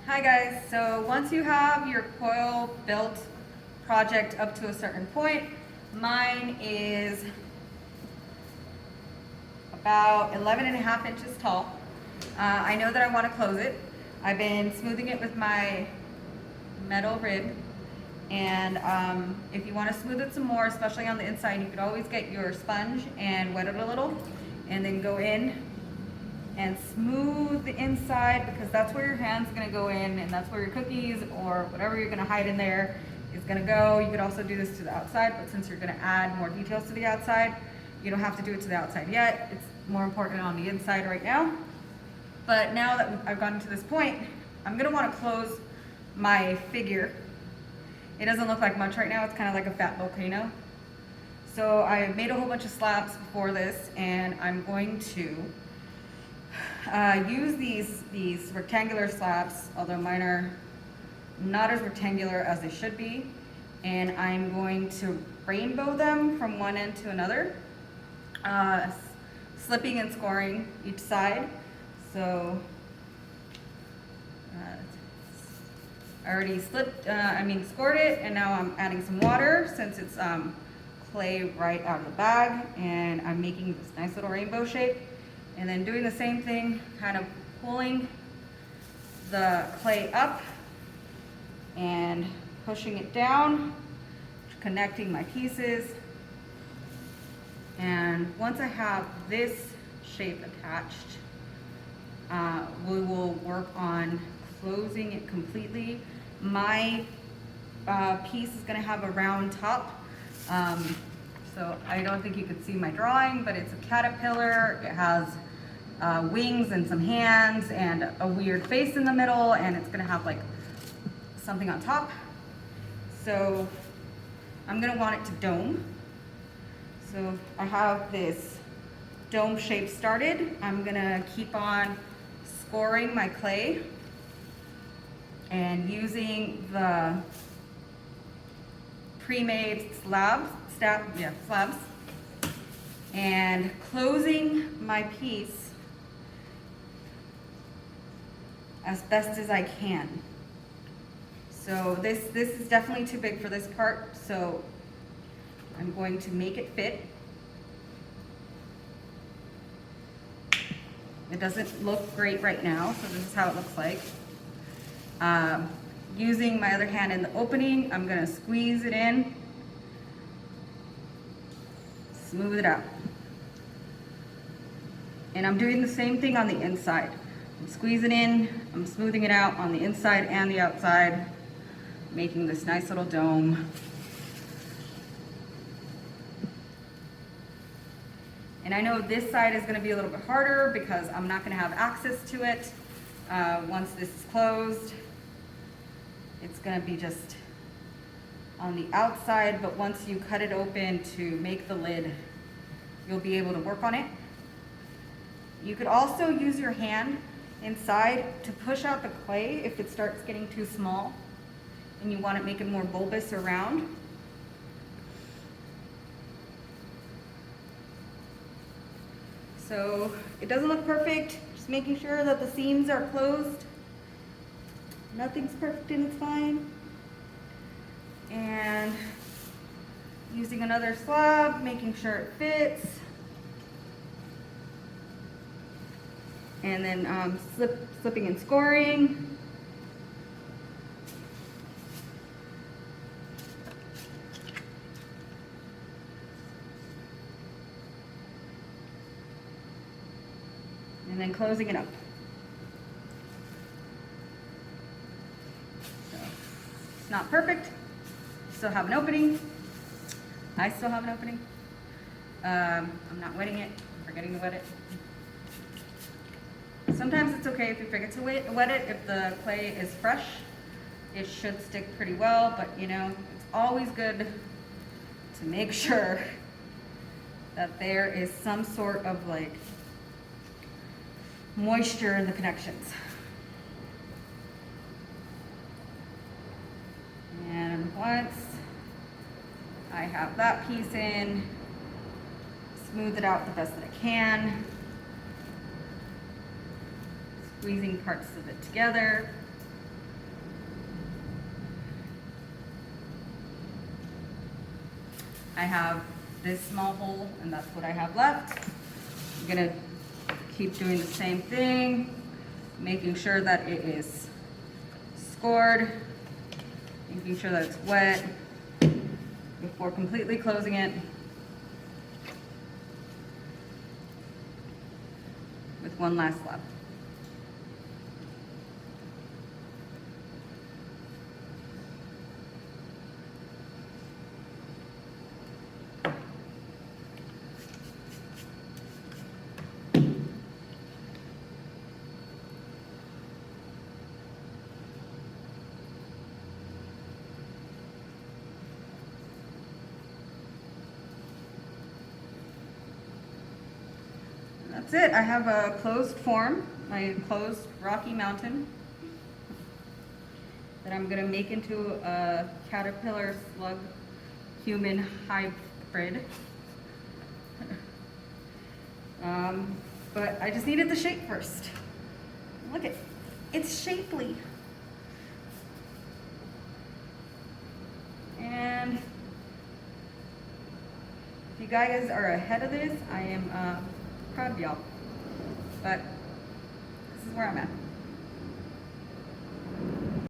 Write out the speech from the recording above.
Hi guys, so once you have your coil built project up to a certain point, mine is about 11.5 inches tall. I know that I want to close it. I've been smoothing it with my metal rib, and if you want to smooth it some more, especially on the inside, you could always get your sponge and wet it a little and then go in and smooth the inside, because that's where your hand's gonna go in and that's where your cookies or whatever you're gonna hide in there is gonna go. You could also do this to the outside, but since you're gonna add more details to the outside, you don't have to do it to the outside yet. It's more important on the inside right now. But now that I've gotten to this point, I'm gonna wanna close my figure. It doesn't look like much right now, it's kind of like a fat volcano. So I made a whole bunch of slabs before this, and I'm going to use these rectangular slabs, although mine are not as rectangular as they should be, and I'm going to rainbow them from one end to another, slipping and scoring each side. So I already scored it, and now I'm adding some water since it's clay right out of the bag, and I'm making this nice little rainbow shape. And then doing the same thing, kind of pulling the clay up and pushing it down, connecting my pieces. And once I have this shape attached, we will work on closing it completely. My piece is gonna have a round top. So I don't think you could see my drawing, but it's a caterpillar. It has wings and some hands and a weird face in the middle, and it's gonna have like something on top. So I'm gonna want it to dome. So I have this dome shape started. I'm gonna keep on scoring my clay and using the pre-made slabs, and closing my piece as best as I can. So this is definitely too big for this part, so I'm going to make it fit. It doesn't look great right now, so this is how it looks like. Using my other hand in the opening, I'm gonna squeeze it in, smooth it out. And I'm doing the same thing on the inside. I'm squeezing in, I'm smoothing it out on the inside and the outside, making this nice little dome. And I know this side is gonna be a little bit harder because I'm not gonna have access to it once this is closed. It's gonna be just on the outside, but once you cut it open to make the lid, you'll be able to work on it. You could also use your hand inside to push out the clay if it starts getting too small and you want to make it more bulbous or round. So it doesn't look perfect, just making sure that the seams are closed. Nothing's perfect and it's fine. And using another slab, making sure it fits. And then slipping and scoring. And then closing it up. So, it's not perfect. Still have an opening. I still have an opening. I'm not wetting it, forgetting to wet it. Sometimes it's okay if you forget to wet it. If the clay is fresh, it should stick pretty well, but you know, it's always good to make sure that there is some sort of like moisture in the connections. And once I have that piece in, smooth it out the best that I can. Squeezing parts of it together. I have this small hole, and that's what I have left. I'm gonna keep doing the same thing, making sure that it is scored, making sure that it's wet before completely closing it with one last slap. That's it. I have a closed form, my closed rocky mountain that I'm gonna make into a caterpillar slug human hybrid. But I just needed the shape first. Look at, it's shapely. And if you guys are ahead of this, I am proud of y'all. But this is where I'm at.